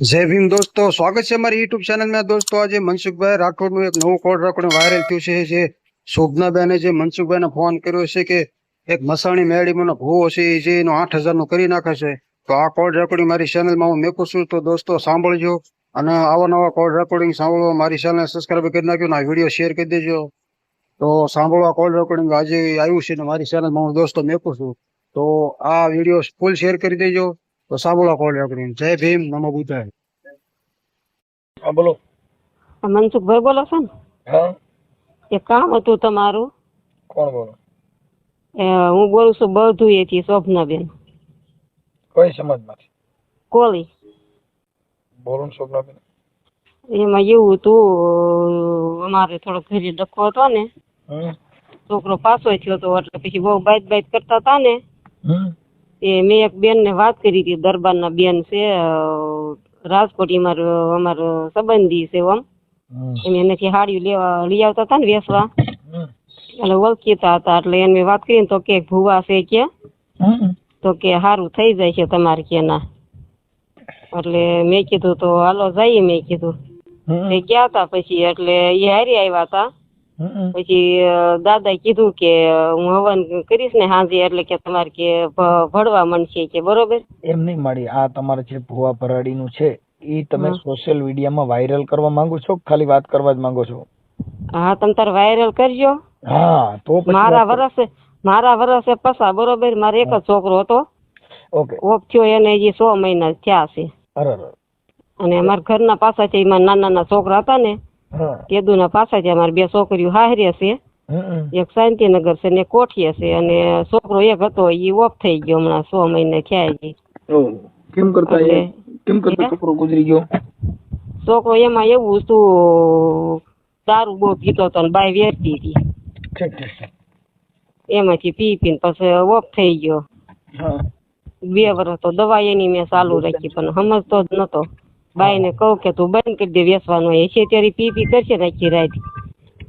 जय भीम दोस्तों, स्वागत है हमारी यूट्यूब चैनल में। दोस्तों आज मनसुखभाई राठौड़ નું એક નવું કોલ રેકોર્ડિંગ વાયરલ થયું છે। જે શોભનાબેને જે મનસુખભાઈને ફોન કર્યો છે કે એક મસાણી મેળીમાંનો ભૂવો છે જે એનો 8,000 નું કરી નાખે છે। તો આ કોલ રેકોર્ડિંગ મારી ચેનલમાં હું મેકું છું, તો દોસ્તો સાંભળજો અને આવા નવા કોલ રેકોર્ડિંગ સાંભળવા મારી ચેનલ સબસ્ક્રાઇબ કરી નાખજો અને આ વિડીયો શેર કરી દેજો। તો સાંભળવા કોલ રેકોર્ડિંગ આજે આવ્યું છે ને મારી ચેનલમાં હું દોસ્તો મેકું છું, તો આ વિડીયો ફૂલ શેર કરી દેજો। તો સાંભળવા કોલ રેકોર્ડિંગ। જય ભીમ, નમો બુદ્ધાય। હા બોલો। મનસુખભાઈ બોલો છો ને? હા એ કામ હતું તમારું। કોણ બોલો? હું બોલું છું બરધુએથી શોભનાબેન કઈ સમાજમાંથી કોળી। બોલો ને શોભનાબેન। એમાં એવું હતું, અમારે થોડો ઘરે ડખો હતો ને, છોકરો પાછો થયો હતો એટલે પછી બહુ બાઈટ કરતા હતા ને, એ મેં એક બેન ને વાત કરી હતી, દરબારના બેન છે રાજકોટ, અમારો સંબંધી છે ઓમ, એનેથી હાડી લેવા લઈ આવતા હતા ને વેસવા, એટલે ઓળખીતા હતા, એટલે એને વાત કરી તો કે ભૂવા છે કે, તો કે સારું થઈ જાય છે તમારે કે ના, એટલે મેં કીધું તો હાલો જઈએ, મેં કીધું એ ગયા હતા પછી, એટલે એ હારી આવ્યા હતા, પછી દાદાએ કીધું કે હું હવન કરીશ ને સાંજે, એટલે કે તમારે કે ભળવા મળશે કે, બરોબર? એમ નહીં માડી, આ તમારે જે ભુવા ભરાડી નું છે એ તમે સોશિયલ મીડિયામાં વાયરલ કરવા માંગો છો, ખાલી વાત કરવા જ માંગો છો? હા, તમે તાર વાયરલ કરજો। હા તો પછી મારા વર્ષે પસા, બરોબર? મારે એક જ છોકરો હતો, ઓકે, ઓફ થયો એને હજી 6 મહિના થયા છે, અને અમારા ઘરના પાછા છે એમાં નાના છોકરા હતા ને, કેદુના પાછા છે, અમારી 2 છોકરીઓ હારે છે, એક શાંતિનગર છે ને કોઠીએ છે, અને છોકરો એક હતો એ ઓફ થઈ ગયો હમણાં 6 મહિને થયા છે। કેમ કરતા છોકરો ગુજરી ગયો? છોકરો એમાં એવું હતું, દારૂ બહુ પીતો હતો ને બાઈ વેચતી હતી, એમાંથી પીને પછી ઓફ થઈ ગયો। 2 વર્ષ તો દવા એની મેં ચાલુ રાખી, પણ સમજતો જ નતો। બાઈ ને કહું કે તું બંધ કરી દે વેચવાનું, છે ત્યારે પી કરશે રાખી રાત,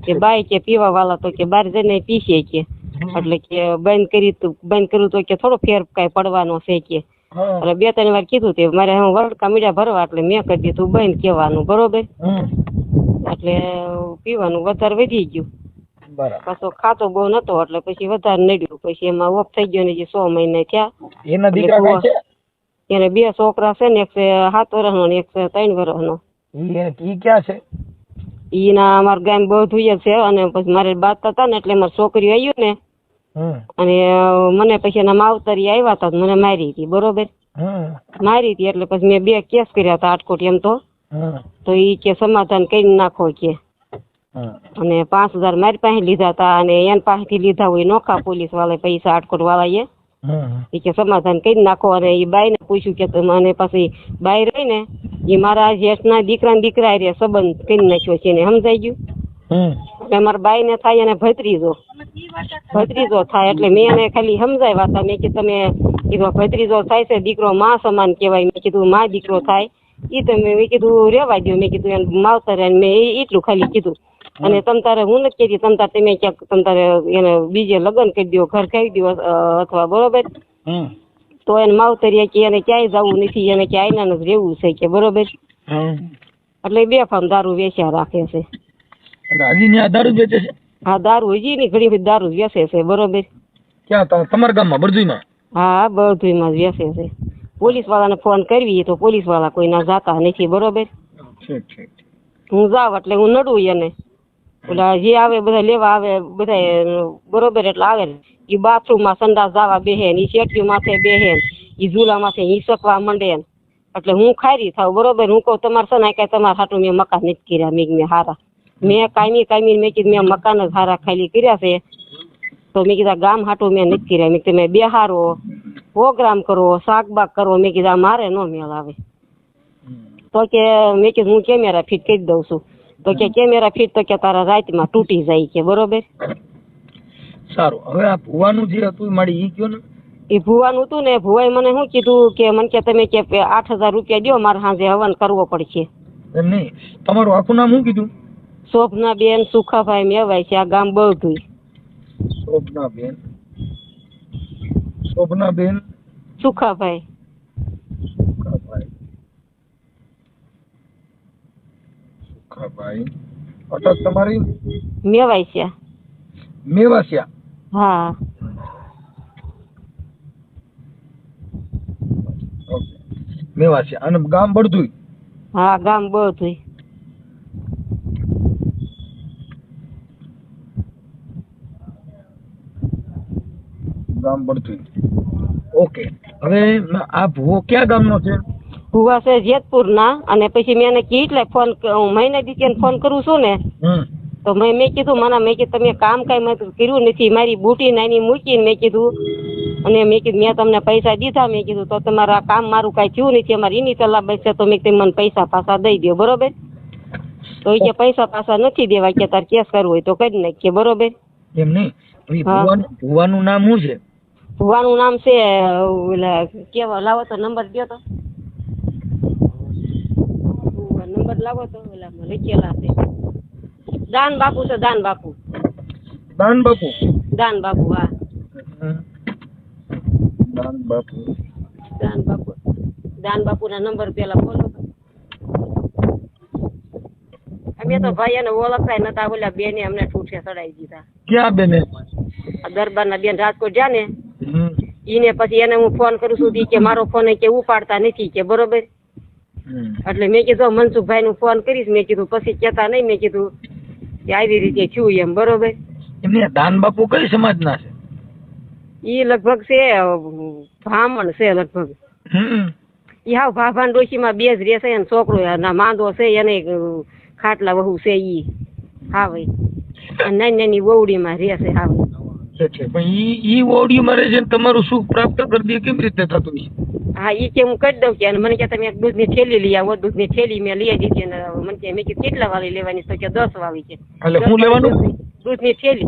કે બાઈ કે પીવા વાળા તો કે બહાર જઈને પીશે કે, એટલે કે બંધ કર્યું તો કે થોડો ફેર કઈ પડવાનો છે કે, એટલે 2-3 વાર કીધું તે મારે હું વળકા મીડા ભરવા, એટલે મેં કરી દીધું બંધ કહેવાનું, બરોબર? એટલે પીવાનું વધારે વધી ગયું, પાછો ખાતો બહુ નતો, એટલે પછી વધારે નડ્યું, પછી એમાં ઓફ થઈ ગયો ને 6 મહિના થયા। એના દીકરા કઈ છે? એને 2 છોકરા છે ને, એક છે 7 વર્ષનો ને એક છે 3 વર્ષનો। ઈ ક્યાં છે? ઈના અમારા ગામ બધું છે, અને પછી મારે બાત હતા ને, એટલે મારી છોકરી આવ્યું ને, અને મને પછી એના માવતરી આવ્યા હતા, મને મારી હતી, બરોબર? મારી હતી એટલે પછી મેં 2 કેસ કર્યા હતા આટકોટ, એમ તો ઈ કે સમાધાન કરી નાખો કે, અને 5,000 મારી પાસે લીધા હતા, અને એની પાસેથી લીધા હોય નોખા પોલીસ વાળા પૈસા, આટકોટ વાળા એ કે સમાધાન કરી નાખો। અને એ બાઈ ને પૂછ્યું કે મને પછી બાઈ રહી ને, એ મારા જેઠના દીકરા રે સંબંધ કરી નાખ્યો છે, ને સમજાઈ ગયું? એટલે મારા બાઈ ને થાય અને ભત્રીજો થાય, એટલે મેં એને ખાલી સમજાવ્યા હતા, મેં કીધું તમે કીધું ભત્રીજો થાય છે, દીકરો માં સમાન કહેવાય, મેં કીધું માં દીકરો થાય ઈ તમે, મેં કીધું રેવા દો, મેં કીધું એને માવતર, મેં એટલું ખાલી કીધું, અને તમ તારે હું નથી કહેતી, તમ ક્યાંક તમ તારે એને બીજે લગ્ન કરી દો, ઘર ખાઈ દો, અથવા બરોબર, તો એને માવતરીએ કે એને ક્યાંય જવું નથી, એને કે આઈના જ રહેવું છે કે, બરોબર? એટલે 2 ફામ દારૂ વેચ્યા રાખે છે। દારૂ વેચે છે? હા, દારૂ હજી ની ઘણી બધી દારૂ વેચે છે, બરોબર? ક્યાં તમારા ગામમાં બરધુઈમાં? હા, બરધુઈમાં જ વેચે છે। પોલીસ વાળાને ફોન કરવી તો પોલીસ વાળા કોઈ ના જાતા નથી, બરોબર? હું જાવ એટલે હું નડું એને, ઓલા જે આવે બધા લેવા આવે બધા, બરોબર? એટલે આવે ઈ બાથરૂમ માં સંડાસ જવા બેહે, ઈ શેઠિયું માથે બેહે, ઈ ઝૂલા માથે હિંચકવા મંડે, એટલે હું ખારી થાવ, બરોબર? હું કહું તમારે છે ને કઈ તમારા હાટું મેં મકાન નથી કર્યા, મેં હારા, મેં કાયમી મેં કીધું મેં મકાન જ હારા ખાલી કર્યા છે, તો મેં કીધા ગામ હાટું મેં નથી કર્યા, મેં તમે બેહારો, પ્રોગ્રામ કરો, શાકબાક કરો, મેં કીધા મારે નો મેળ આવે, તો કે મેં કીધું હું કેમેરા ફિટ કરી દઉં છું, તો કે કેમેરા ફિટ તો કે તારા રાતમાં તૂટી જાય કે, બરોબર? સારું, હવે આ ભુવાનું જે હતું મારી ઈ કયો ને? એ ભુવાનું હતું ને, ભુવાએ મને શું કીધું કે મને કે તમે કે 8,000 રૂપિયા દો, મારે સાંજે હવન કરવો પડશે। એમ નહીં, તમારું આખું નામ શું કીધું? શોભનાબેન સુખાભાઈ મેવાય છે, આ ગામ બરધુઈ। શોભનાબેન સુખાભાઈ। સુખાભાઈ. અટક તમારી મેવાય છે. મેવાસિયા. હા. ઓકે, મેવાસિયા. અને ગામ બળદુઈ. હા, ગામ બધું. ગામ બળદુઈ. ઓકે, હવે આ ભૂવો ક્યાં ગામનો છે? ભુવા છે જેતપુર ના. અને પછી મેં એને કેટલાય ફોન, મહિને દીધી ફોન કરું છું ને, તો મેં કીધું મેં કીધું તમે કામ કઈ મેં કર્યું નથી, મારી બુટી નાની મૂકીને મેં કીધું, અને મેં કીધું મેં તમને પૈસા દીધા, મેં કીધું તો તમારા કામ મારું કઈ થયું નથી, અમારી એની સલાહ બચશે તો મેં મને પૈસા પાછા દઈ દો, બરોબર? તો એ કે પૈસા પાછા નથી દેવા, કે તાર કેસ કરવું હોય તો કરી નાખીએ, બરોબર? એમ નહીં, ભુવાનું નામ શું છે? ભુવાનું નામ છે ઓલા કેવા, લાવો તો નંબર દો તો, નંબર લાવો તો, ઓલા લખેલા છે. દાન બાપુ છે, દાન બાપુ. દાન બાપુ. દાન બાપુ. હા, દાન બાપુ. દાન બાપુ. દાન બાપુ ના નંબર પેલા બોલો. અમે તો ભાઈ એને ઓળખતા નતા, ઓલા બેને અમને ઠૂઠે ચડાવી દીધા. ક્યાં બેને? દરબાર ના બેન રાજકોટ જ્યાં ને, ઈને પછી એને હું ફોન કરું છું કે મારો ફોન કે ઉપાડતા નથી, કે બરોબર. એટલે મેં કીધું મનસુખભાઈ નું ફોન કરીશ, મેં કીધું પછી કેતા નહીં, મેં કીધું કે આવી રીતે થયું એમ, બરોબર. એમને દાન બાપુ કઈ સમાજ ના છે? ઈ લગભગ છે બ્રાહ્મણ છે લગભગ. ઈ હાવ ભાભાન ડોશી માં બે જ રહેશે, અને છોકરો ના માંદો છે, એને ખાટલા વહુ છે ઈ. હા ભાઈ, નાની નાની વહુડી માં રહેશે. હા પણ ઈ ઓડિયો મારે છે તમારું સુખ પ્રાપ્ત કરી દે કેવી રીતે થતું છે? હા, ઈ કે હું કરી દઉં કે, અને મને કે તમે એક દૂધ ની થેલી લઈ આવો. દૂધ ની થેલી મેં લઈ દીધી, અને મને કે મેં કીધું કેટલા વાળી લેવાની? તો કે 10 વાળી છે. એટલે હું લેવાનું? દૂધ ની થેલી.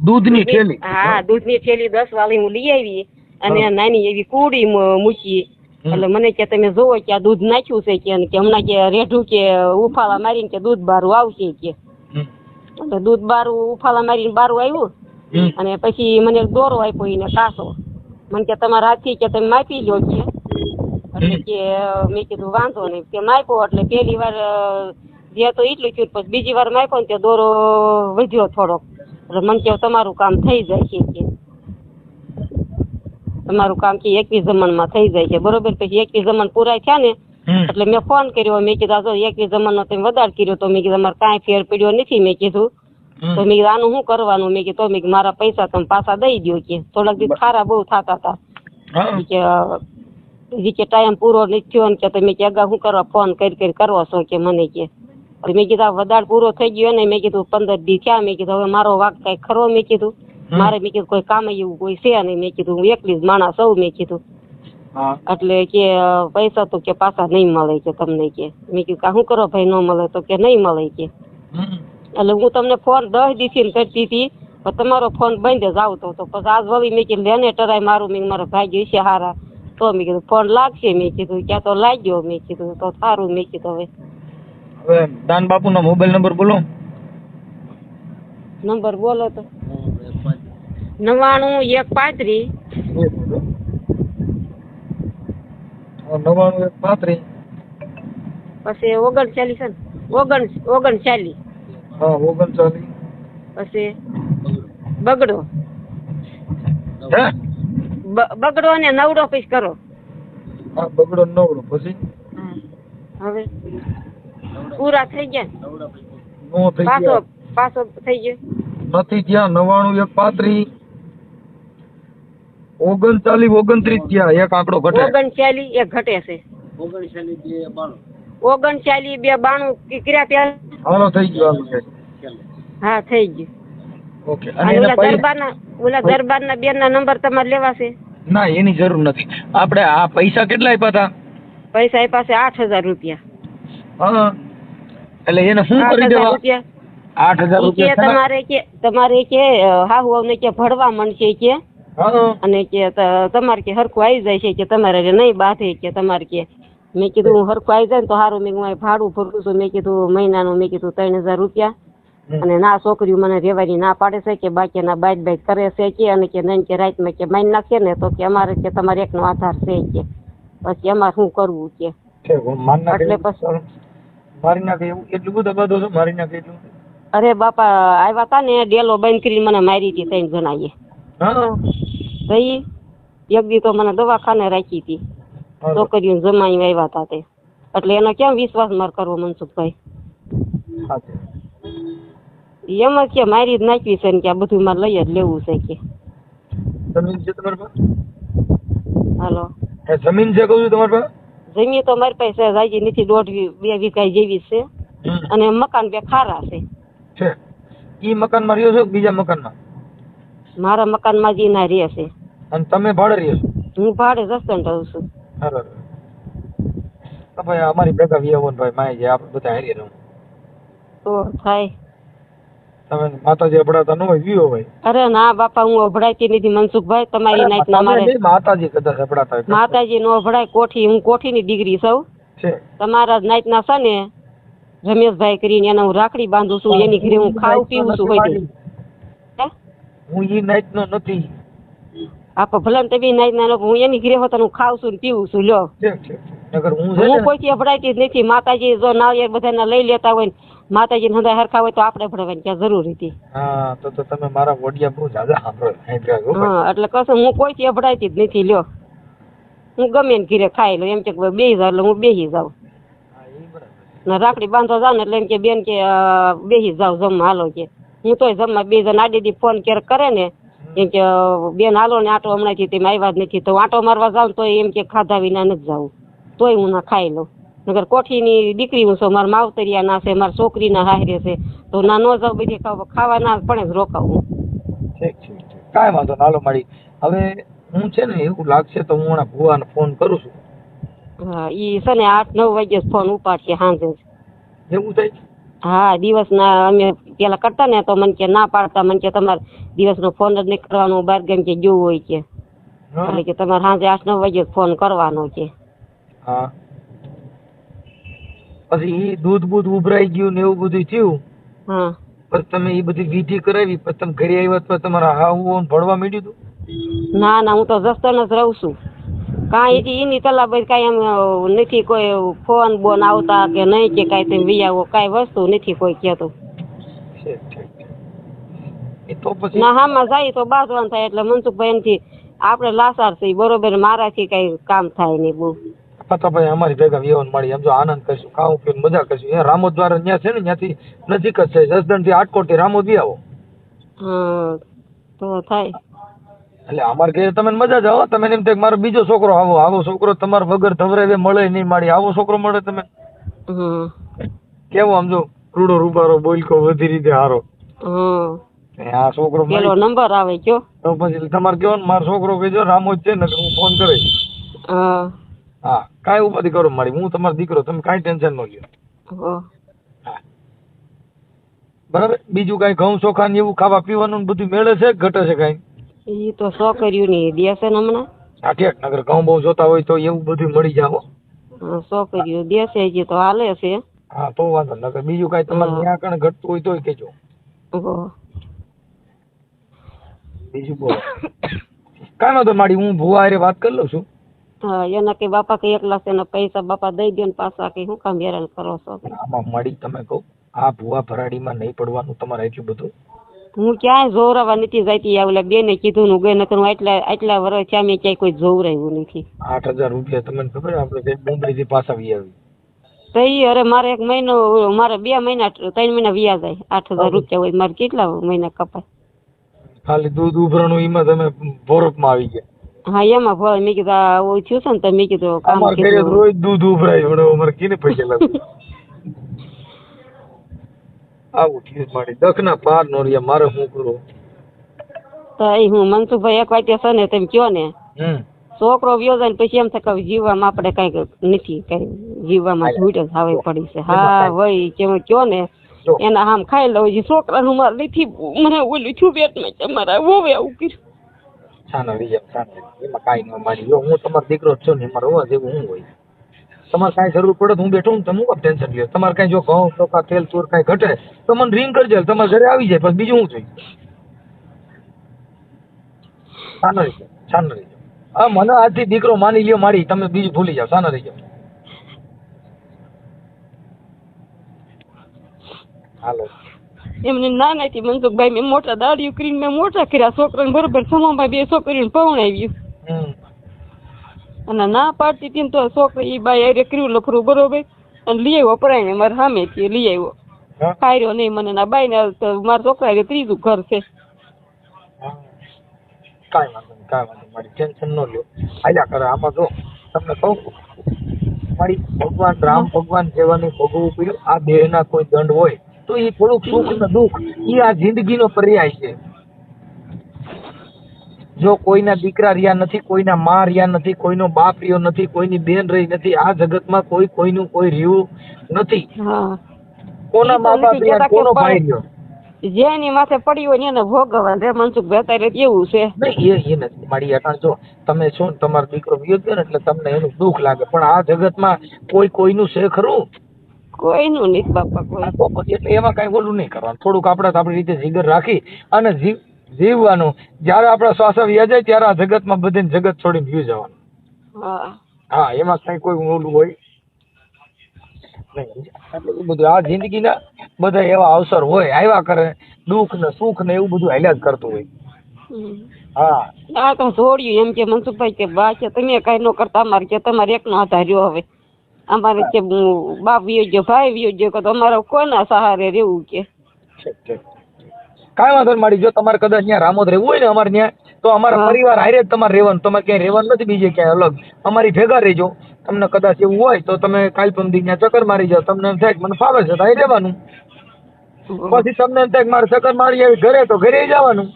દૂધની થેલી? હા, દૂધ ની થેલી 10 વાળી હું લઈ આવી, અને નાની એવી કુડી મૂકી. એટલે મને કે તમે જોવો કે આ દૂધ નાખ્યું છે, કે હમણાં કે રેઢું કે ઉફાળા મારીને કે દૂધ બારું આવશે, કે એટલે દૂધ બારું ઉફાળા મારીને બારું આવ્યું. અને પછી મને એક દોરો આપ્યો એને કાસો, મને કે તમારા હાથથી કે તમે માપી લો, કે એટલે કે મેં કીધું વાંધો નહીં, કે માપ્યો. એટલે પહેલી વાર જે તો એટલું થયું, પછી બીજી વાર માપ્યો ને તે દોરો વધ્યો થોડોક. એટલે મને કે તમારું કામ થઈ જાય છે, કે તમારું કામ કે 21 જમણમાં થઈ જાય છે, બરોબર. પછી 21 જમણ પૂરા થયા ને, એટલે મેં ફોન કર્યો, મેં કીધું 21 જમણનો તમે વધારે કર્યો, તો મેં કીધું અમારે કાંઈ ફેર પડ્યો નથી, મેં કીધું. તો મેં કીધું આનું શું કરવાનું? મેં કીધું મેં મારા પૈસા તમે પાછા દઈ દો, કે થોડાક દિવસ ખારા બહુ થતા હતા, કે ટાઈમ પૂરો નથી થયો, ને કે તમે કે અગા શું કરવા ફોન કરી કરો છો, કે મને કે. મેં કીધું વધારે પૂરો થઈ ગયો ને, મેં કીધું 15 દી થયા, મેં કીધું હવે મારો વાક કઈ ખરો, મેં કીધું મારે મેં કીધું કોઈ કામ એવું કોઈ છે નહીં, મેં કીધું હું એકલી જ માણસ સૌ, મેં કીધું. એટલે કે પૈસા તો કે પાછા નહીં મળે, કે તમને, કે મેં કીધું શું કરો ભાઈ, ન મળે તો કે નહીં મળે, કે એટલે હું તમને ફોન 10 દિવસથી કરતી હતી, પણ તમારો ફોન બંધ જ આવતો હતો. પછી આજ વળી મેં કીધું લેને ટરાય મારું, મેં મારા ભાઈ છે હારા, તો મેં કીધું ફોન લાગશે, મેં કીધું ક્યાં તો લાગ્યો, મેં કીધું તો સારું, મેં કીધું હવે દાન બાપુ નો મોબાઈલ નંબર બોલો. નંબર બોલો તો 91 135 પછી 39 છે ને, 39. હા, 39. પછી બગડો. બગડો ને નવડો પછી કરો. હા, બગડો નવડો પછી. હવે પૂરા થઈ ગયા? નો થઈ ગયા. પાછો થઈ ગયો નથી થયા. 91 135 39 થયા. એક આંકડો ઘટે. 39 એક ઘટે છે. 39 292 કર્યા ત્યાં. હાલો થઈ ગયું. હા, થઈ ગયું. ઓકે. અને ઓલા દરબારના બેન ના નંબર તમારે લેવાશે? ના, એની જરૂર નથી. આપણે આ પૈસા કેટલા આપ્યા હતા? પૈસા આપ્યા છે 8000 રૂપિયા. હા, એટલે એને શું કરી દેવા? 8000 રૂપિયા તમારે કે હાહુ અમને કે ભણવા મળશે, કે અને કે તમારે કે હરખું આવી જાય છે, કે તમારે નહીં બાંધે, કે તમારે કે. મેં કીધું હું હરખું આવી જાય ને તો સારું. મેં ભાડું ભરતું છું, મેં કીધું મહિનાનું, મેં કીધું 3000 રૂપિયા. અને ના છોકરીઓ મને રહેવાની ના પાડે છે, કે બાકીના બાઈટ કરે છે, કે અને કે નહીં કે રાતમાં કે મારી નાખે ને તો કે અમારે કે તમારે એકનો આધાર છે, કે પછી અમારે શું કરવું, કે એટલે પછી મારી નાખે એવું એટલું બધું બધો છો મારી નાખે એટલું? અરે બાપા આવ્યા તા ને ડેલો બંધ કરીને મને મારી હતી 3 જણાએ. હા તઈ એક દી તો મને દવાખાને રાખી હતી. છોકરીઓ જમાઈ આવ્યા હતા તે. એટલે એનો કેમ વિશ્વાસ માર કરવો મનસુખભાઈ? એમ જ કે મારી જ નાખવી છે ને કે આ બધું મારે લઈ જ લેવું છે કે. જમીન છે તમારી પાસે? હાલો જમીન છે કહું છું તમારી પાસે? જમીન તો મારી પાસે જાજી નથી, 1.5-2 વીઘા જેવી છે અને મકાન બે ખારા છે. ઈ મકાનમાં રહ્યો છો કે બીજા મકાનમાં? મારા મકાનમાં જ ના રહે છે. અને તમે ભાડે રહ્યો છો? હું ભાડે જસદણ રહું છું. તો ભાઈ અમારી ભેગા વિયાવન ભાઈ માય છે, આપણે બધા હારી રહું તો થાય. તમે માતાજી અભડાતા ન હોય વિયો ભાઈ? અરે ના બાપા, હું અભડાતી નથી મનસુખભાઈ. તમારી નાઈટ ના મારે માતાજી કદાચ અભડાતા હોય. માતાજી નો અભડાય. કોઠી, હું કોઠીની દીકરી છું. તમારા નાઈટ ના છે ને રમેશભાઈ કરીને એને હું રાખડી બાંધું છું, એની ઘરે હું ખાવ પીવું છું. હું ઈ નાઈટ નો નથી. આપ ભલે તમે નાઈટ ના, હું એની ઘરે હોતા હું ખાવ છું ને પીવું છું. લ્યો, હું કોઈથી અભડાતી જ નથી. માતાજી જો નાળિયેર બધાને લઈ લેતા હોય, માતાજી ને હરખા હોય તો આપણે ભરવાની ક્યાં જરૂર હતી? હા, તો તમે મારા વડિયા બહુ જાજા સાંભળો. હા, એટલે કશું હું કોઈથી અભડાતી જ નથી. લ્યો, હું ગમે ને ઘરે ખાઈ લઉં. એમ કે બેસી જાવ એટલે હું બેસી જાઉં. રાખડી બાંધવા જાવ ને એટલે એમ કે બેન કે બેસી જાવ જમવા હાલો કે. હું તોય જમવા બે જણ આડી ફોન ક્યારેક કરે ને એમ કે બેન હાલો ને આટો હમણાં થી તમે આવ્યા જ નથી, તો આટો મારવા જાવ તો એમ કે ખાધા વિના નથી જવું, તોય હું ના ખાઈ લઉં. નગર કોઠીની દીકરી હું છું, મારા માવતરિયા ના છે, મારા છોકરી ના હારે છે, તો ના ન જાવ બધી ખાવાના પણ જ રોકાવું. કાંઈ વાંધો નાલો મારી. હવે હું છે ને એવું લાગશે તો હું હમણાં ભુવાને ફોન કરું છું. હા, ઈ છે ને 8-9 વાગે ફોન ઉપાડશે સાંજે. એવું થાય? હા, દિવસના અમે પેલા કરતા ને તો મને કે ના પાડતા, મને કે તમારે દિવસનો ફોન જ નહીં કરવાનો, બહાર ગામ કે જવું હોય કે, એટલે કે તમારે સાંજે 8-9 વાગે ફોન કરવાનો છે. હા, પછી દૂધ બૂધ ઉભરાઈ ગયું ને એવું બધું થયું. હા, પછી તમે એ બધી વિધિ કરાવી, પછી તમે ઘરે આવ્યા તો તમારા હાવું ભણવા માંડ્યું હતું? ના ના, હું તો જસદણ જ રહું છું. કાંઈ એની તલાબ કાંઈ એમ નથી, કોઈ ફોન બોન આવતા કે નહીં કે કાંઈ તમે વી આવો, કાંઈ વસ્તુ નથી કોઈ કહેતું. ના હામાં જાય તો બાજવાન થાય. એટલે મનસુખભાઈ એમથી આપણે લાસાર છે બરોબર, મારાથી કઈ કામ થાય નહીં બહુ. તો ભાઈ અમારી ભેગા વ્યવહાર મળી, એમ જો આનંદ કરશું, ખાવું પીવું મજા કરશું. એ રામોદ દ્વારા ત્યાં છે ને, ત્યાંથી નજીક જ છે, જસદણ થી આટકોટ થી રામોદ બી આવો. હા, તો થાય. એટલે અમારે ઘરે તમે મજા જ આવો. તમે એમ થાય મારો બીજો છોકરો આવો છોકરો તમારે વગર ધવરાવે મળે નહીં મારી, આવો છોકરો મળે તમે. કેવો આમ જો રૂડો રૂબારો બોલકો બધી રીતે હારો. આ છોકરો પેલો નંબર આવે કયો તો પછી તમારે કેવો મારો છોકરો કહેજો રામોદ છે ને, હું ફોન કરીશ. હા, કાંઈ ઉપાધિ કરો મારી, હું તમારો દીકરો, તમે કાંઈ ટેન્શન ન લ્યો. બરાબર. બીજું કાંઈ ઘઉં ચોખા ને એવું ખાવા પીવાનું બધું મેળે છે, ઘટે છે કાંઈ? એ તો છોકરીઓ ની દેશે ને હમણાં. હા ઠેક, નગર ઘઉં બહુ જોતા હોય તો એવું બધું મળી જાવ. છોકરીઓ દેશે હજી તો હાલે છે. હા, તો વાંધો નગર બીજું કાંઈ તમારે ત્યાં કણ ઘટતું હોય તોય કહેજો. બીજું બોલો. કાંઈ વાંધો માડી, હું ભુવા હારે વાત કરી લઉં છું. હા, એના કે બાપા કે 1 લાખ એના પૈસા બાપા દઈ દે ને પાછા કે શું કામ હેરાન કરો છો? આમાં મળી તમે કહો, આ ભુવા ભરાડીમાં નહીં પડવાનું તમારે એટલું બધું. હું ક્યાંય જોવરાવા નથી જતી. ઓલા બેને કીધું હું ગઈ નકર હું આટલા વર્ષ થયા મેં ક્યાંય કોઈ જોવરાયું નથી. 8,000 રૂપિયા તમને ખબર? આપણે કઈ બોમ્બે થી પાછા વી આવી તો ઈ અરે મારે 1 મહિનો, મારે 2 મહિના 3 મહિના વ્યાજ જાય. 8,000 રૂપિયા હોય મારે કેટલા મહિના કપાય? ખાલી દૂધ ઉભરાણું એમાં તમે ભોરપમાં આવી ગયા. હા, એમાં ભલે મેં કીધું આવું થયું છે ને તો મેં કીધું કામ કીધું રોજ દૂધ ઉભરાય પણ અમારે કેને પૈસા લાગે. આવું થયું મારી દખના પાર નો રહ્યા, મારે શું કરું? તો હું મનસુખભાઈ એક વાગ્યા છે ને તમે કયો ને છોકરો વ્યો જાય ને પછી એમ થાય કે જીવવામાં આપણે કઈ નથી, કઈ જીવવામાં ઝૂટ જ આવે પડી છે. હા ભાઈ કેમ કયો ને એના આમ ખાઈ લઉં છોકરાનું મારે નથી, મને ઓલું છું પેટમાં તમારા હોવે આવું કર્યું. છાનો રીજમ એમાં કાંઈ ન મારી. જો હું તમારો દીકરો જ છું ને, એમાં રોવા જેવું હું હોય. તમારે કાંઈ જરૂર પડે તો હું બેઠો હું, તમે શું ટેન્શન લ્યો? તમારે કાંઈ જો ઘઉં ચોખા તેલ ચોર કાંઈ ઘટે તો મને રિંગ કરજો, તમારે ઘરે આવી જાય. પછી બીજું શું જોઈએ? છાનો રીજો. હા, મને આજથી દીકરો માની લ્યો મારી, તમે બીજું ભૂલી જાઓ. છાનો રીજો. હાલો. એમને નાનાથી મનસુખભાઈ મેં મોટા દાડીઓ કરીને મેં મોટા કર્યા, છોકરાને બરોબર સમામાં 2 છોકરીઓને પરણાવ્યું. હમ. અને ના પાડતી હતી ને તો છોકરી ઈ બાઈ હારે કર્યું લફરું બરોબર, અને લઈ આવ્યો પરાઈને મારા સામેથી લઈ આવ્યો. હા? ખાયરો નહીં મને ના બાઈ ને મારા છોકરા હારે 3જું ઘર છે. હા. કાંઈ વાંધો નહીં, મારી ટેન્શન ન લ્યો. હાલ્યા કરે આમાં. જો તમને કહું, મારી ભગવાન રામ ભગવાન જેવાની ભોગવવું પડ્યું. આ દેહના કોઈ દંડ હોય તો એ થોડુંક સુખ ને દુઃખ એ આ જિંદગીનો પર્યાય છે. જો કોઈના દીકરા રહ્યા નથી, કોઈના મા રહ્યા નથી, કોઈનો બાપ રહ્યો નથી, કોઈની બેન રહી નથી, આ જગતમાં કોઈનું કોઈ રહ્યું નથી. હા, કોના મા બાપ રહ્યા, કોનો ભાઈ રહ્યો? જેની માથે પડી હોય ને એને ભોગવવા રે મનસુખભાઈ, અત્યારે એવું છે. નહીં, એ નથી મારી અટાણ. જો તમે છો ને તમારો દીકરો વિયો ગયો ને એટલે તમને એનું દુઃખ લાગે, પણ આ જગતમાં કોઈનું છે ખરું? કોઈનું નહીં બાપા, કોઈ. તો પછી એટલે એમાં કઈ ઓલું નહીં કરવાનું. થોડુંક આપણે આપણી રીતે જીગર રાખી અને જીવવાનું. જયારે આપણા શ્વાસ વ્યા જાય ત્યારે આ જગતમાં બધી જગત છોડીને વ્યુ જવાનું. હા, હા, એમાં કઈ કોઈ ઓલું હોય નહીં. એટલે એ બધું આ જિંદગીના બધા એવા અવસર હોય, આવ્યા કરે, દુઃખ ને સુખ ને એવું બધું હાલ્યા જ કરતું હોય. હા, આ તો જોડ્યું એમ કે મનસુખભાઈ કે બા છે તમે કઈ ન કરતા, અમારે કે તમારે એકનો આધાર રહ્યો. હવે અમારે કે બાપ વિયો ગયો, ભાઈ વિયો ગયો, કે તમારે કોના સહારે રહેવું કે. કાંઈ વાંધો નહીં મારી. જો તમારે કદાચ ત્યાં રામોદ રહેવું હોય ને અમારે ત્યાં, તો અમારા પરિવાર હારે જ તમારે રહેવાનું. તમારે ક્યાંય રહેવાનું નથી બીજે ક્યાંય અલગ. અમારી ભેગા રહેજો. તમને કદાચ એવું હોય તો તમે કાલ પમદી ત્યાં ચક્કર મારી જાઓ. તમને એમ થાય કે મને ફાવે છે તો અહીં રહેવાનું. પછી તમને એમ થાય કે મારે ચક્કર મારી આવી ઘરે, તો ઘરે જવાનું.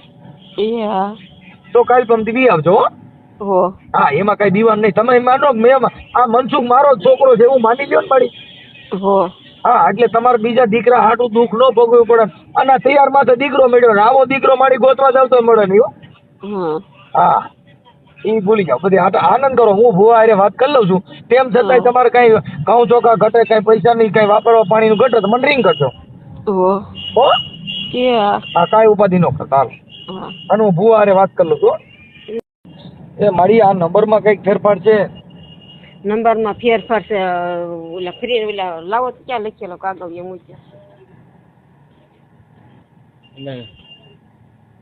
તો કાલ પમદી બી આવજો. હા, એમાં કઈ દીવાનું નહીં. તમે માનો મેં આ મનસુખ મારો જ છોકરો છે એવું માની લ્યો ને મારી. હા, એટલે તમારે બીજા દીકરા હાટું દુઃખ ન ભોગવવું પડે. અને તૈયાર માથે દીકરો મળ્યો ને આવો દીકરો મારી ગોતવા જાવ તો મળે નહીં. હા, એ ભૂલી જાવ. બધી આનંદ કરો. હું ભુવા હારે વાત કરી લઉં છું. તેમ છતાંય તમારે કઈ ઘઉં ચોખા ઘટે, કઈ પૈસા નહીં, કઈ વાપરવા પાણીનું ઘટે તો મને રિંગ કરજો. હો? હા, કાંઈ ઉપાધિ ન કરતા. હાલ, અને હું ભુવા હારે વાત કરી લઉં છું. એ મારી આ નંબરમાં કઈક ફેરફાર છે? નંબરમાં ફેરફાર છે. ઓલા ફ્રી ઓલા લાવો તો ક્યાં લખેલો કાગળ એમ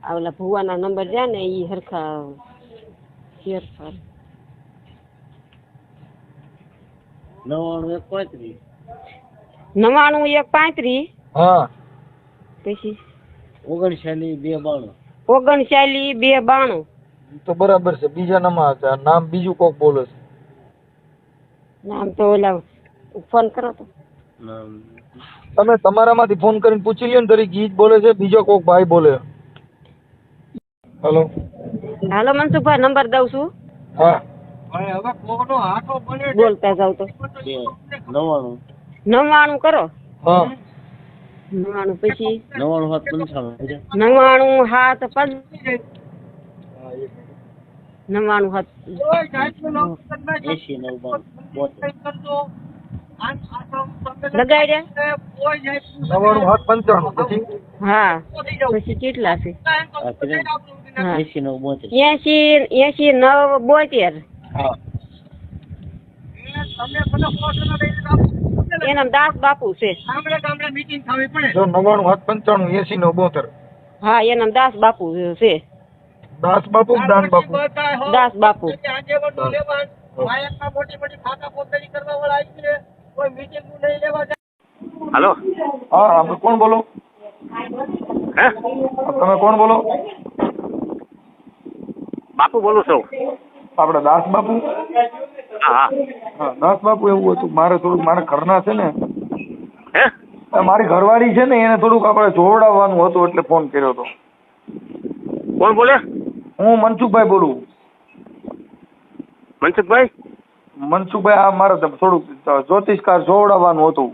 આ ઓલા ભુવાના નંબર છે ને ઈ હરખા ફેરફાર 9135. હા, પછી 39 292. તો બરાબર છે. બીજા નામ બીજું કોક બોલે છે. નામ તો ઓલા ફોન કરો તો. તમે તમારામાંથી ફોન કરીને પૂછી લ્યો ને, તરીકે ઈ જ બોલે છે, બીજો કોક ભાઈ બોલે. હેલો, હાલો મનસુખભાઈ, નંબર દઉં છું. હા, બોલતા જાવ તો 99 કરો. હા, 99 પછી 99 લગાડ્યા 99 પછી. હા, પછી કેટલા છે? 89 89 હા, એના દાસ બાપુ છે. જો 99 95 80 72. હા, એના દાસ બાપુ છે. દાસ બાપુ કે દાન બાપુ? દાસ બાપુ. હાલો. હા, તમે કોણ બોલો? હે, તમે કોણ બોલો? બાપુ બોલું છું. આપડે દાસ બાપુ? હા હા, દાસ બાપુ. એવું હતું મારે થોડુંક, મારા ઘરના છે ને, હે, મારી ઘરવાળી છે ને, એને થોડુંક આપણે જોવડાવવાનું હતું એટલે ફોન કર્યો હતો. કોણ બોલે? હું મનસુખભાઈ બોલું. મનસુખભાઈ? મનસુખભાઈ, આ મારે થોડુંક જ્યોતિષકાર જોવડાવવાનું હતું.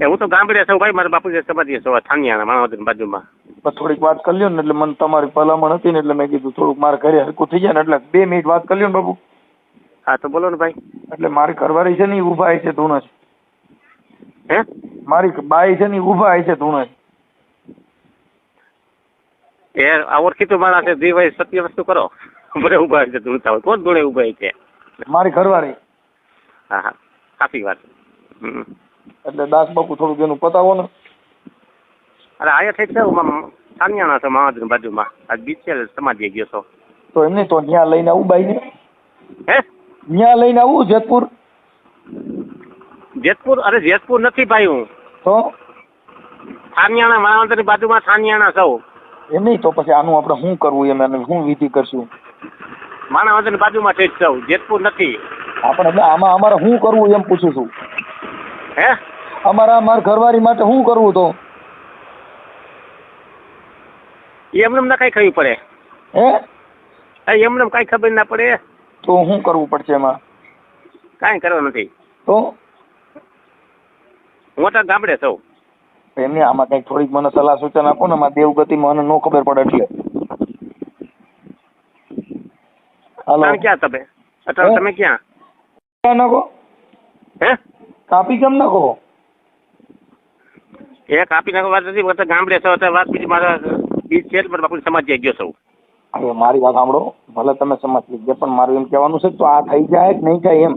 હું તો ગામડે છું ભાઈ. મારા બાપુ સમાધિ છો થાનિયાના માણાવદર બાજુમાં. બસ થોડીક વાત કરી લ્યો ને, એટલે મને તમારી ભલામણ હતી ને એટલે મેં કીધું થોડુંક મારે ઘરે હરકું થઈ જાય ને, એટલે 2 મિનિટ વાત કરી લ્યો ને બાપુ. હા, તો બોલો ને ભાઈ. એટલે મારી ઘરવાળી છે ને એ ઊભા છે ધૂણસ. હે, મારી બાઈ છે ને એ ઊભા છે ધૂણસ. એ આ ઓળખીતું માણસ છે. ભાઈ સત્ય વસ્તુ કરો. બરે ઉભા છે ધૂણતા હોય. કોણ ધૂણે ઉભા છે? મારી ઘરવાળી. હા હા, સાચી વાત. એટલે દાસ બાપુ થોડુંક એનું પતાવો ને. અરે આયા થઈ છે સાનિયાણા છે મહાદેવ બાજુમાં આજ બીચ છે સમાધિએ ગયો છો તો એમને તો ત્યાં લઈને આવું બાઈને હે ત્યાં લઈને આવું જેતપુર જેતપુર અરે જેતપુર નથી ભાઈ હું તો સાનિયાણા માણાવદરની બાજુમાં સાનિયાણા છું એમ નહીં તો પછી આનું આપણે શું કરવું એમ એને શું વિધિ કરશું માણાવદરની બાજુમાં થઈ છું જેતપુર નથી આપણે એટલે આમાં અમારે શું કરવું એમ પૂછું છું હે અમારા ઘરવાળી માટે શું કરવું તો એમને ના કઈ ખબર પડે હે એમને કઈ ખબર ના પડે તો શું કરવું પડશે એમાં કાંઈ કરવા નથી તો હું તો ગામડે છું એમને આમાં કઈક થોડીક મને સલાહ સૂચન આપો ને આમાં દેવગતિમાં મને ન ખબર પડે એટલે હાલો ક્યાં તમે અત્યારે તમે ક્યાં ક્યાં નાખો હે કાપી કેમ નાખો એ કાપી નાખો વાત નથી વખતે ગામડે છો અત્યારે વાત બીજી મારા બીજ છે પણ બાપુ સમાજ ગયો છું હવે મારી વાત સાંભળો ભલે તમે સમજ લીધે પણ મારું એમ કહેવાનું છે તો આ થઈ જાય કે નહીં થાય એમ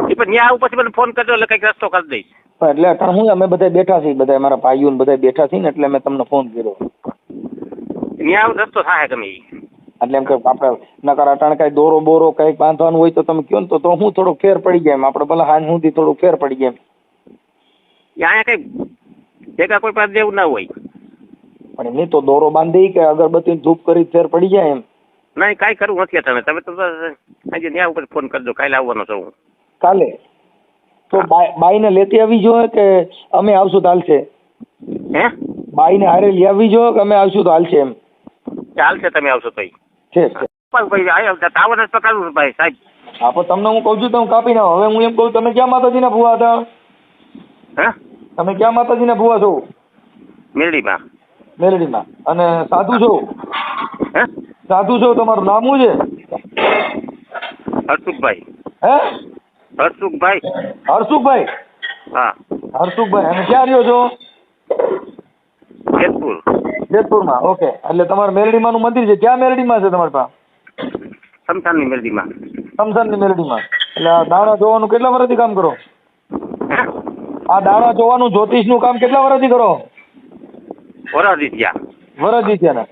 એ પણ ત્યાં આવું પછી મને ફોન કરજો એટલે કંઈક રસ્તો કરી દઈશ એટલે અટાણ હું અમે બધા બેઠા છીએ બધા મારા ભાઈઓ ને બધા બેઠા છીએ ને એટલે મેં તમને ફોન કર્યો ત્યાં આવું રસ્તો થાય ગમે ઈ. એટલે એમ કે આપણે નકર અટાણ કઈ દોરો બોરો કઈક બાંધવાનું હોય તો તમે કહો ને તો હું થોડો ફેર પડી જાય એમ આપણે ભલે હાન સુધી થોડું ફેર પડી જાય એમ અહીંયા કઈ ભેગા કોઈ પાસે દેવું ના હોય પણ એમની તો દોરો બાંધી કે અગરબત્તી ધૂપ કરી ફેર પડી જાય એમ નહીં કાંઈ કરવું નથી તમે તમે તો આજે ત્યાં ઉપર ફોન કરજો કાલે આવવાનો છું હું કાલે તો બાઈને લેતી આવી જોઈએ કે અમે આવશું તો હાલશે હે બાઈને હારે લઈ આવી જોઈએ કે અમે આવશું તો હાલશે એમ ચાલશે તમે આવશો તો છે પણ ભાઈ ટાવર જ પકડવું ભાઈ સાહેબ હા પણ તમને હું કહું છું તો હું કાપી નાખું હવે હું એમ કહું તમે ક્યાં માતાજીના ભૂવા હતા હે તમે ક્યાં માતાજીના ભૂવા છો મેરડીમાં મેલડીમાં અને સાધુ છો હે સાધુ છો તમારું નામ શું છે હરસુખભાઈ હે હરસુખભાઈ હરસુખભાઈ હા હરસુખભાઈ અને ક્યાં રહ્યો છો જેતપુર જેતપુરમાં ઓકે એટલે તમારે મેલડીમાં નું મંદિર છે ક્યાં મેલડીમાં છે તમારી પાસે સમસાનની મેરડીમાં સમસાનની મેલડીમાં એટલે આ દાણા જોવાનું કેટલા વર્ષથી કામ કરો હે આ દાણા જોવાનું જ્યોતિષનું કામ કેટલા વર્ષથી કરો વરાદી ત્યાં વર્ષથી છે ને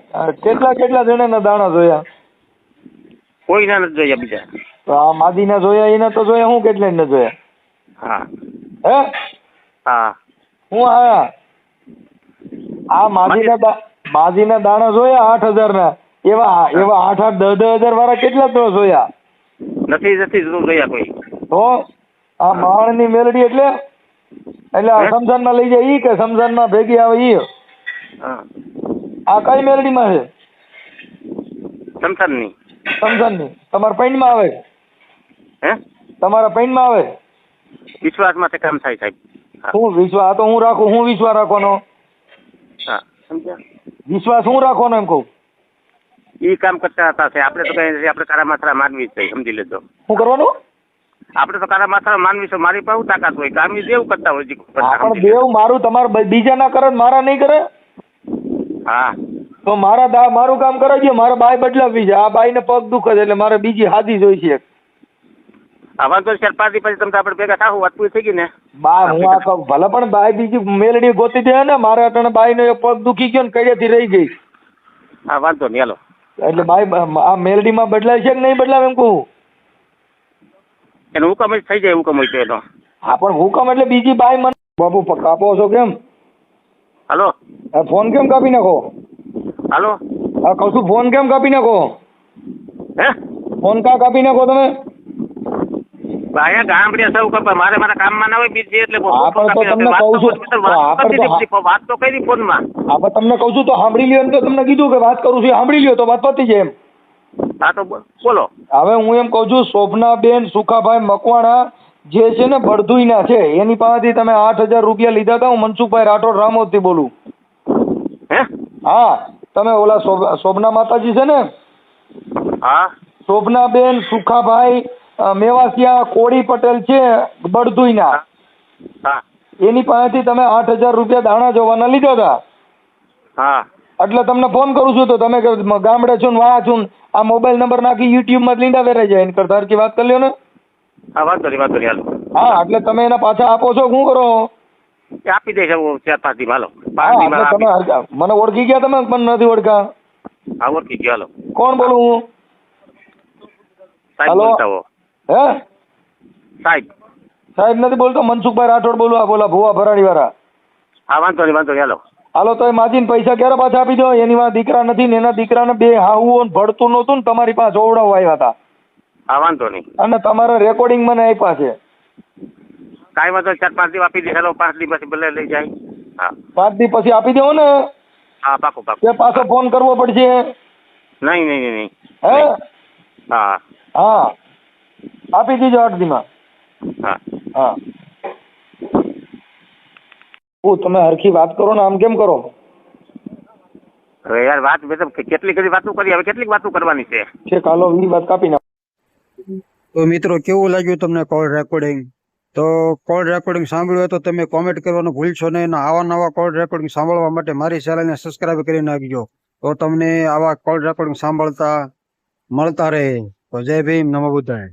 કેટલા જણાના દાણા જોયા કોઈના નથી જોયા બીજા તો આ માદીના જોયા એને તો જોયા હું કેટલા ને જોયા હા હે હા હું આયા આ માદીના દાણા જોયા 8,000 ના એવા 8,000 વાળા કેટલા તો જોયા નથી જોયા કોઈ તો આ માણની મેલડી એટલે આ સમસાનમાં લઈ જાય ઈ કે સમસાનમાં ભેગી આવે ઈ હા આ કઈ મેલડીમાં છે સમસાનની સમસાનની તમારા પૈણમાં આવે હે તમારા પૈણમાં આવે વિશ્વાસમાં તે કામ થાય સાહેબ હા હું વિશ્વાસ આ તો હું રાખું હું વિશ્વાસ રાખવાનો હા સમજ્યા વિશ્વાસ હું રાખવાનો એમ કહું ઈ કામ કરતા હતા છે આપણે તો કઈ આપણે કારા માથરા માનવી જ છે સમજી લેજો શું કરવાનું આપણે તો કારા માથરા માનવી છે મારી પાસે તાકાત હોય કામની દેવ કરતા હોય પણ દેવ મારું તમારે બીજા ના કરે મારા નહીં કરે હા તો મારું કામ કરાવી દે મારે બાય બદલાવી છે આ બાઈ ને પગ દુખે છે એટલે મારે બીજી હાદી જોઈ છે આ વાંધો 4-5 દી પછી તમે આપણે ભેગા થાવ વાત પૂરી થઈ ગઈ ને બા હું આ કહું ભલે પણ બાઈ બીજી મેલડી ગોતી દે ને મારે અટાણે બાઈ નો પગ દુખી ગયો ને કડિયાથી રહી ગઈ હા વાંધો નહીં હાલો એટલે બાઈ આ મેલડીમાં બદલાય છે કે નહીં બદલાવે એમ કહું એનો હુકમ જ થઈ જાય હુકમ હોય તો એનો હા પણ હુકમ એટલે બીજી બાઈ મને બાપુ કાપો છો કેમ હાલો ફોન કેમ કાપી નાખો હાલો હા કહું છું ફોન કેમ કાપી નાખો હે ફોન કા કાપી નાખો તમે અહીંયા ગામડે સૌ કપા મારા કામમાં ના હોય બીજી એટલે હા પણ તો તમને કહું છું વાત તો કરી ફોનમાં હા પણ તમને કહું છું તો સાંભળી લ્યો ને તો તમને કીધું કે વાત કરું છું સાંભળી લ્યો તો વાત પતી જાય એમ હા તો બોલો હવે હું એમ કહું છું શોભનાબેન સુખાભાઈ મકવાણા જે છે ને બળદુઈના છે એની પાસેથી તમે 8,000 રૂપિયા લીધા હતા હું મનસુખભાઈ રાઠોડ રામોદથી બોલું હે હા તમે ઓલા શોભના માતાજી છે ને હા શોભનાબેન સુખાભાઈ મેવાસિયા કોળી પટેલ છે બળદુઈના હા એની પાસેથી તમે 8,000 રૂપિયા દાણા જોવાના લીધા હતા હા એટલે તમને ફોન કરું છું તો તમે ગામડે છો ને વાળા છો ને આ મોબાઈલ નંબર નાખી યુટ્યુબ માં લીંડા વેરાઈ જાય એની કરતા હરકી વાત કરી લ્યો ને હા વાત કરી હાલો હા એટલે તમે એના પાછા આપો છો શું કરો એ આપી દઈશ એવું 4-5 દી હાલો 5 હા દી એટલે તમે મને ઓળખી ગયા તમે મને નથી ઓળખા હા ઓળખી ગયો હાલો કોણ બોલું હું સાહેબ હાલો. બોલતા હો હે સાહેબ સાહેબ નથી બોલતો મનસુખભાઈ રાઠોડ બોલું આ બોલા ભુવા ભરાડી વાળા હા વાંધો નહીં હાલો હાલો તો એ માજીને પૈસા ક્યારે પાછા આપી દો એની માં દીકરા નથી ને એના દીકરાને બે હાવું ભળતું નહોતું ને તમારી પાસે ઓવડાવવા આવ્યા હતા હા વાંધો નહીં અને તમારા રેકોર્ડિંગ મને આપ્યા છે કાંઈ વાંધો 4-5 દી આપી દઈશ હાલો 5 દી પછી ભલે લઈ જાય હા 5 દી પછી આપી દો ને હા પાકું કે પાછો ફોન કરવો પડશે નહીં હે હા હા આપી દીજો 8 દીમાં હા હા તમે હરખી વાત કરો ને આમ કેમ કરો હવે યાર વાત મેં તો કેટલી બધી વાતો કરી હવે કેટલીક વાતો કરવાની છે છે કાલો ઈ વાત કાપી નાખ તો મિત્રો કેવું લાગ્યું તમને કોલ રેકોર્ડિંગ તો કોલ રેકોર્ડિંગ સાંભળ્યું હોય તો તમે કોમેન્ટ કરવાનું ભૂલશો નહીં અને આવા નવા કોલ રેકોર્ડિંગ સાંભળવા માટે મારી ચેનલને સબસ્ક્રાઇબ કરી નાખજો તો તમને આવા કોલ રેકોર્ડિંગ સાંભળતા મળતા રહે તો જય ભીમ નમો બુદ્ધાય.